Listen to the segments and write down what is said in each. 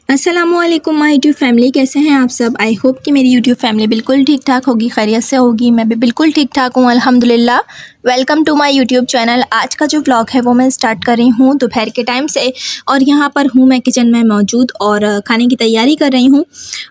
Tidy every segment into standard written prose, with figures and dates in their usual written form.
अस्सलामुअलैकुम my YouTube family, कैसे हैं आप सब। आई होप कि मेरी यूट्यूब फैमिली बिल्कुल ठीक ठाक होगी, खैरियत से होगी। मैं भी बिल्कुल ठीक ठाक हूँ अल्हम्दुलिल्लाह। Welcome to my YouTube channel. आज का जो व्लॉग है वो मैं स्टार्ट कर रही हूँ दोपहर के टाइम से, और यहाँ पर हूँ मैं किचन में मौजूद और खाने की तैयारी कर रही हूँ।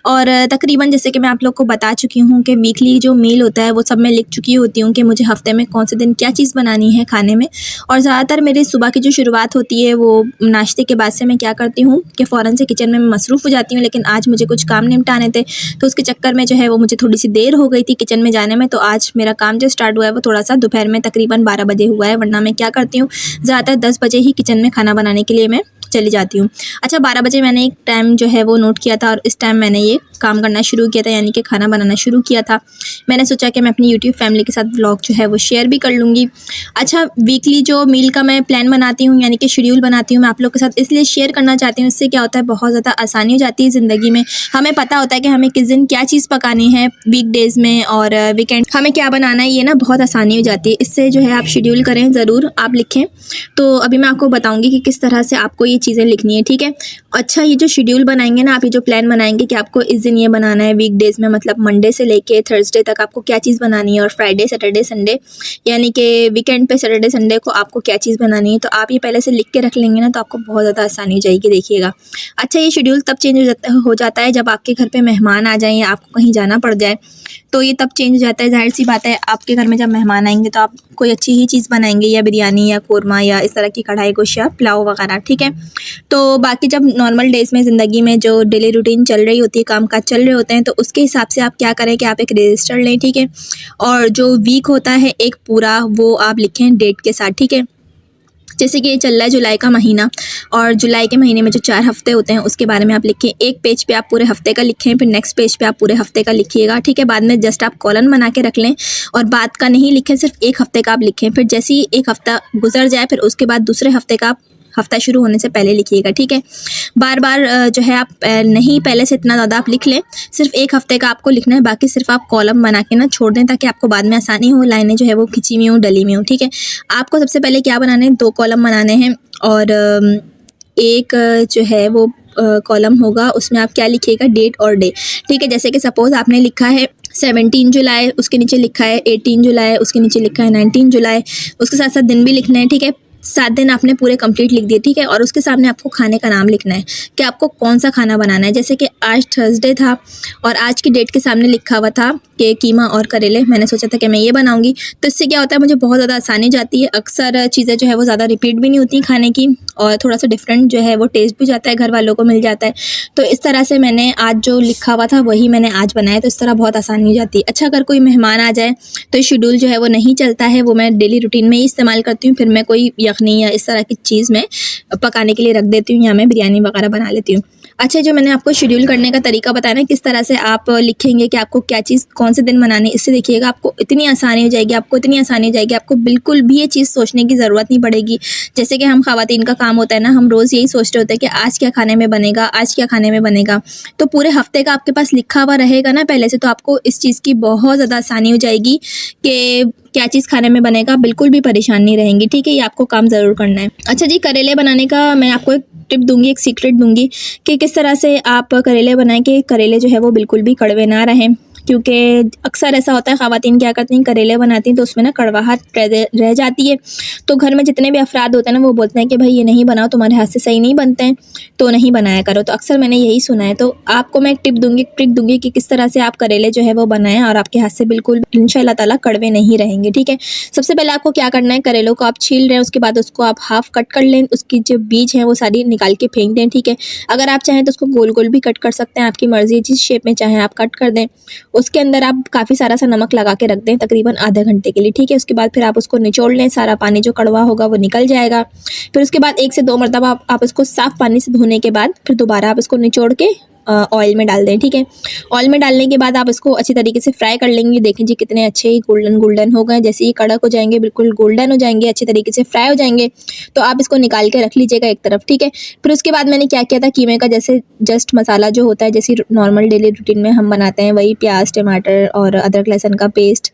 और तकरीबन जैसे कि मैं आप लोग को बता चुकी हूँ कि वीकली जो मील होता है वो सब मैं लिख चुकी होती हूँ कि मुझे हफ्ते में कौन से दिन क्या चीज़ बनानी है खाने में। और ज़्यादातर मेरी सुबह की जो शुरुआत होती है वो नाश्ते के बाद से मैं क्या करती हूँ कि फ़ौरन से किचन में मसरूफ़ हो जाती हूँ। लेकिन आज मुझे कुछ काम निपटाने थे, तो उसके चक्कर में जो है वो मुझे थोड़ी सी देर हो गई थी किचन में जाने में। तो आज मेरा काम जो स्टार्ट हुआ है वो थोड़ा सा दोपहर में तकरीबन 12 बजे हुआ है, वरना मैं क्या करती हूँ ज़्यादातर 10 बजे ही किचन में खाना बनाने के लिए मैं चली जाती हूँ। अच्छा, 12 बजे मैंने एक टाइम जो है वो नोट किया था और इस टाइम मैंने ये काम करना शुरू किया था, यानी कि खाना बनाना शुरू किया था। मैंने सोचा कि मैं अपनी यूट्यूब फैमिली के साथ व्लॉग जो है वो शेयर भी कर लूँगी। अच्छा, वीकली जो मील का मैं प्लान बनाती हूँ यानी कि शेड्यूल बनाती हूँ, मैं आप लोग के साथ इसलिए शेयर करना चाहती हूँ। इससे क्या होता है, बहुत ज़्यादा आसानी हो जाती है ज़िंदगी में। हमें पता होता है कि हमें किस दिन क्या चीज़ पकानी है वीक डेज़ में, और वीकेंड हमें क्या बनाना है, ये ना बहुत आसानी हो जाती है। इससे जो है आप शेड्यूल करें, ज़रूर आप लिखें। तो अभी मैं आपको बताऊँगी कि किस तरह से आपको ये चीज़ें लिखनी है, ठीक है। अच्छा, ये जो शेड्यूल बनाएंगे ना आप, ये जो प्लान बनाएंगे कि आपको इस दिन ये बनाना है वीक डेज़ में, मतलब मंडे से लेके थर्सडे तक आपको क्या चीज़ बनानी है, और फ्राइडे सैटरडे संडे यानी कि वीकेंड पे सैटरडे संडे को आपको क्या चीज़ बनानी है, तो आप ये पहले से लिख के रख लेंगे ना तो आपको बहुत ज़्यादा आसानी हो जाएगी, देखिएगा। अच्छा, ये शेड्यूल तब चेंज हो जाता है जब आपके घर पे मेहमान आ जाएँ या आपको कहीं जाना पड़ जाए, तो ये तब चेंज हो जाता है। ज़ाहिर सी बात है, आपके घर में जब मेहमान आएंगे तो आप कोई अच्छी ही चीज़ बनाएंगे, या बिरयानी या कोरमा या इस तरह की कढ़ाई गोश्त या पुलाव वगैरह, ठीक है। तो बाकी जब नॉर्मल डेज़ में ज़िंदगी में जो डेली रूटीन चल रही होती है, काम काज चल रहे होते हैं, तो उसके हिसाब से आप क्या करें कि आप एक रजिस्टर लें, ठीक है। और जो वीक होता है एक पूरा, वो आप लिखें डेट के साथ, ठीक है। जैसे कि ये चल रहा है जुलाई का महीना, और जुलाई के महीने में जो 4 हफ्ते होते हैं उसके बारे में आप लिखें। एक पेज पे आप पूरे हफ्ते का लिखें, फिर नेक्स्ट पेज पे आप पूरे हफ्ते का लिखिएगा, ठीक है। बाद में जस्ट आप कॉलन बना के रख लें, और बाद का नहीं लिखें, सिर्फ एक हफ्ते का आप लिखें। फिर जैसे ही एक हफ्ता गुजर जाए, फिर उसके बाद दूसरे हफ्ते का आप हफ्ता शुरू होने से पहले लिखिएगा, ठीक है। बार बार जो है आप नहीं पहले से इतना ज़्यादा आप लिख लें, सिर्फ एक हफ्ते का आपको लिखना है, बाकी सिर्फ आप कॉलम बना के ना छोड़ दें, ताकि आपको बाद में आसानी हो, लाइनें जो है वो खिंची हुई हों, डली हुई हों, ठीक है। आपको सबसे पहले क्या बनाना है, 2 कॉलम बनाने हैं, और एक जो है वो कॉलम होगा, उसमें आप क्या लिखिएगा, डेट और डे, ठीक है। जैसे कि सपोज़ आपने लिखा है 17 जुलाई, उसके नीचे लिखा है 18 जुलाई, उसके नीचे लिखा है 19 जुलाई, उसके साथ साथ दिन भी लिखना है, ठीक है। 7 दिन आपने पूरे कंप्लीट लिख दिए, ठीक है। और उसके सामने आपको खाने का नाम लिखना है कि आपको कौन सा खाना बनाना है। जैसे कि आज थर्सडे था और आज की डेट के सामने लिखा हुआ था कि कीमा और करेले, मैंने सोचा था कि मैं ये बनाऊंगी। तो इससे क्या होता है, मुझे बहुत ज़्यादा आसानी जाती है। अक्सर चीज़ें जो है वो ज़्यादा रिपीट भी नहीं होती खाने की, और थोड़ा सा डिफरेंट जो है वो टेस्ट भी जाता है, घर वालों को मिल जाता है। तो इस तरह से मैंने आज जो लिखा हुआ था वही मैंने आज बनाया, तो इस तरह बहुत आसानी हो जाती है। अच्छा, अगर कोई मेहमान आ जाए तो शेड्यूल जो है वो नहीं चलता है, वो मैं डेली रूटीन में ही इस्तेमाल करती हूँ। फिर मैं कोई यखनी या इस तरह की चीज़ मैं पकाने के लिए रख देती हूँ, या मैं बिरयानी वगैरह बना लेती हूँ। अच्छा, जो मैंने आपको शेड्यूल करने का तरीका बताया ना, किस तरह से आप लिखेंगे कि आपको क्या चीज़ कौन से दिन बनानी है, इससे देखिएगा आपको इतनी आसानी हो जाएगी, आपको बिल्कुल भी ये चीज़ सोचने की ज़रूरत नहीं पड़ेगी। जैसे कि हम ख़वातीन का काम होता है ना, हम रोज़ यही सोचते होते हैं कि आज क्या खाने में बनेगा, आज क्या खाने में बनेगा। तो पूरे हफ्ते का आपके पास लिखा हुआ रहेगा ना पहले से, तो आपको इस चीज़ की बहुत ज़्यादा आसानी हो जाएगी कि क्या चीज़ खाने में बनेगा, बिल्कुल भी परेशान नहीं रहेंगी, ठीक है। ये आपको काम ज़रूर करना है। अच्छा जी, करेले बनाने का मैं आपको एक टिप दूंगी, एक सीक्रेट दूंगी कि किस तरह से आप करेले बनाएं कि करेले जो है वो बिल्कुल भी कड़वे ना रहें। क्योंकि अक्सर ऐसा होता है, ख़वातीन क्या करती हैं, करेले बनाती हैं तो उसमें ना कड़वाहट रह जाती है। तो घर में जितने भी अफराद होते हैं ना, वो बोलते हैं कि भाई ये नहीं बनाओ, तुम्हारे हाथ से सही नहीं बनते हैं, तो नहीं बनाया करो। तो अक्सर मैंने यही सुना है। तो आपको मैं एक टिप दूंगी, एक ट्रिक दूंगी कि किस तरह से आप करेले जो है वो बनाएं और आपके हाथ से बिल्कुल इंशाल्लाह ताला कड़वे नहीं रहेंगे, ठीक है। सबसे पहले आपको क्या करना है, करेलों को आप छील रहे हैं, उसके बाद उसको आप हाफ कट कर लें, उसकी जो बीज है वो सारी निकाल के फेंक दें, ठीक है। अगर आप चाहें तो उसको गोल गोल भी कट कर सकते हैं, आपकी मर्जी, जिस शेप में चाहें आप कट कर दें। उसके अंदर आप काफ़ी सारा सा नमक लगा के रख दें तकरीबन आधे घंटे के लिए, ठीक है। उसके बाद फिर आप उसको निचोड़ लें, सारा पानी जो कड़वा होगा वो निकल जाएगा। फिर उसके बाद 1 से 2 मरतबा आप इसको साफ़ पानी से धोने के बाद फिर दोबारा आप इसको निचोड़ के ऑयल में डाल दें, ठीक है। ऑयल में डालने के बाद आप इसको अच्छी तरीके से फ्राई कर लेंगे। देखें जी कितने अच्छे गोल्डन गोल्डन हो गए। जैसे ही कड़क हो जाएंगे, बिल्कुल गोल्डन हो जाएंगे, अच्छे तरीके से फ्राई हो जाएंगे, तो आप इसको निकाल के रख लीजिएगा एक तरफ, ठीक है। फिर उसके बाद मैंने क्या किया था, कीमे का जैसे जस्ट मसाला जो होता है, जैसे नॉर्मल डेली रूटीन में हम बनाते हैं, वही प्याज टमाटर और अदरक लहसुन का पेस्ट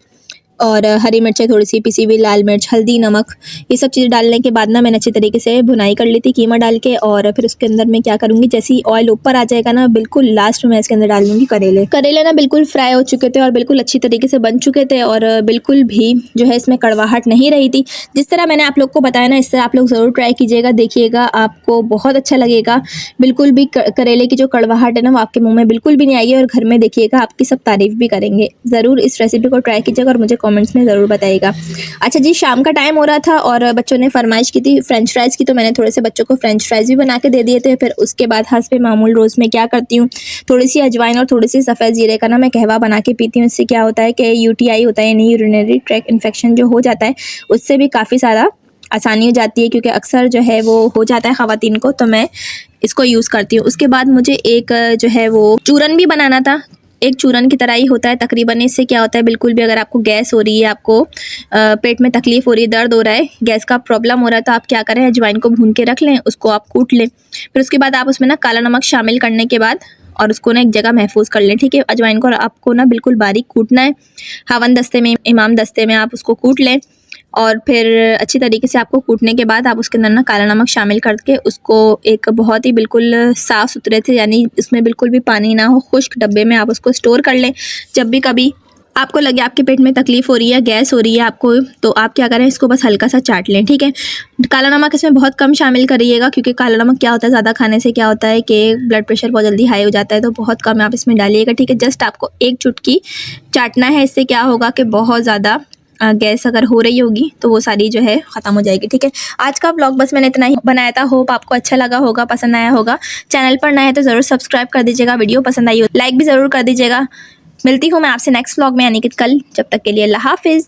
और हरी मिर्चें थोड़ी सी पिसी हुई, लाल मिर्च, हल्दी, नमक, ये सब चीज़ें डालने के बाद ना मैंने अच्छे तरीके से भुनाई कर ली थी कीमा डाल के। और फिर उसके अंदर मैं क्या करूँगी, जैसे ही ऑयल ऊपर आ जाएगा ना, बिल्कुल लास्ट में इसके अंदर डाल दूँगी करेले। करेले ना बिल्कुल फ्राई हो चुके थे और बिल्कुल अच्छी तरीके से बन चुके थे और बिल्कुल भी जो है इसमें कड़वाहट नहीं रही थी। जिस तरह मैंने आप लोग को बताया ना, इस तरह आप लोग ज़रूर ट्राई कीजिएगा, देखिएगा आपको बहुत अच्छा लगेगा। बिल्कुल भी करेले की जो कड़वाहट है ना, वो आपके मुँह में बिल्कुल भी नहीं आएगी और घर में देखिएगा आपकी सब तारीफ़ भी करेंगे। ज़रूर इस रेसिपी को ट्राई कीजिएगा और मुझे कमेंट्स में ज़रूर बताइएगा। अच्छा जी, शाम का टाइम हो रहा था और बच्चों ने फरमाइश की थी फ्रेंच फ्राइज़ की, तो मैंने थोड़े से बच्चों को फ्रेंच फ्राइज़ भी बना के दे दिए थे। फिर उसके बाद हस्बे मामूल रोज़ में क्या करती हूँ, थोड़ी सी अजवाइन और थोड़ी सी सफ़ेद जीरे का ना मैं कहवा बना के पीती हूँ। इससे क्या होता है कि यूटीआई होता है, यानी यूरिनरी ट्रैक्ट इन्फेक्शन जो हो जाता है, उससे भी काफ़ी सारा आसानी हो जाती है, क्योंकि अक्सर जो है वो हो जाता है ख़वातीन को। तो मैं इसको यूज़ करती हूँ। उसके बाद मुझे एक जो है वो चूरन भी बनाना था, एक चूरन की तरह ही होता है तकरीबन। इससे क्या होता है, बिल्कुल भी अगर आपको गैस हो रही है, आपको पेट में तकलीफ़ हो रही है, दर्द हो रहा है, गैस का प्रॉब्लम हो रहा है, तो आप क्या करें, अजवाइन को भून के रख लें, उसको आप कूट लें। फिर उसके बाद आप उसमें ना काला नमक शामिल करने के बाद और उसको ना एक जगह महफूज कर लें, ठीक है। अजवाइन को आपको ना बिल्कुल बारीक कूटना है, हावन दस्ते में, इमाम दस्ते में आप उसको कूट लें। और फिर अच्छी तरीके से आपको कूटने के बाद आप उसके अंदर ना काला नमक शामिल करके उसको एक बहुत ही बिल्कुल साफ़ सुथरे थे, यानी इसमें बिल्कुल भी पानी ना हो, खुश्क डब्बे में आप उसको स्टोर कर लें। जब भी कभी आपको लगे आपके पेट में तकलीफ़ हो रही है, गैस हो रही है आपको, तो आप क्या करें, इसको बस हल्का सा चाट लें, ठीक है। काला नमक इसमें बहुत कम शामिल करिएगा, क्योंकि काला नमक क्या होता है, ज़्यादा खाने से क्या होता है कि ब्लड प्रेशर बहुत जल्दी हाई हो जाता है, तो बहुत कम आप इसमें डालिएगा, ठीक है। जस्ट आपको एक चुटकी चाटना है। इससे क्या होगा कि बहुत ज़्यादा गैस अगर हो रही होगी तो वो सारी जो है ख़त्म हो जाएगी, ठीक है। आज का व्लॉग बस मैंने इतना ही बनाया था। होप आपको अच्छा लगा होगा, पसंद आया होगा। चैनल पर नए हैं तो ज़रूर सब्सक्राइब कर दीजिएगा, वीडियो पसंद आई हो लाइक भी ज़रूर कर दीजिएगा। मिलती हूँ मैं आपसे नेक्स्ट व्लॉग में, यानी कि कल। जब तक के लिए अल्लाह हाफिज़।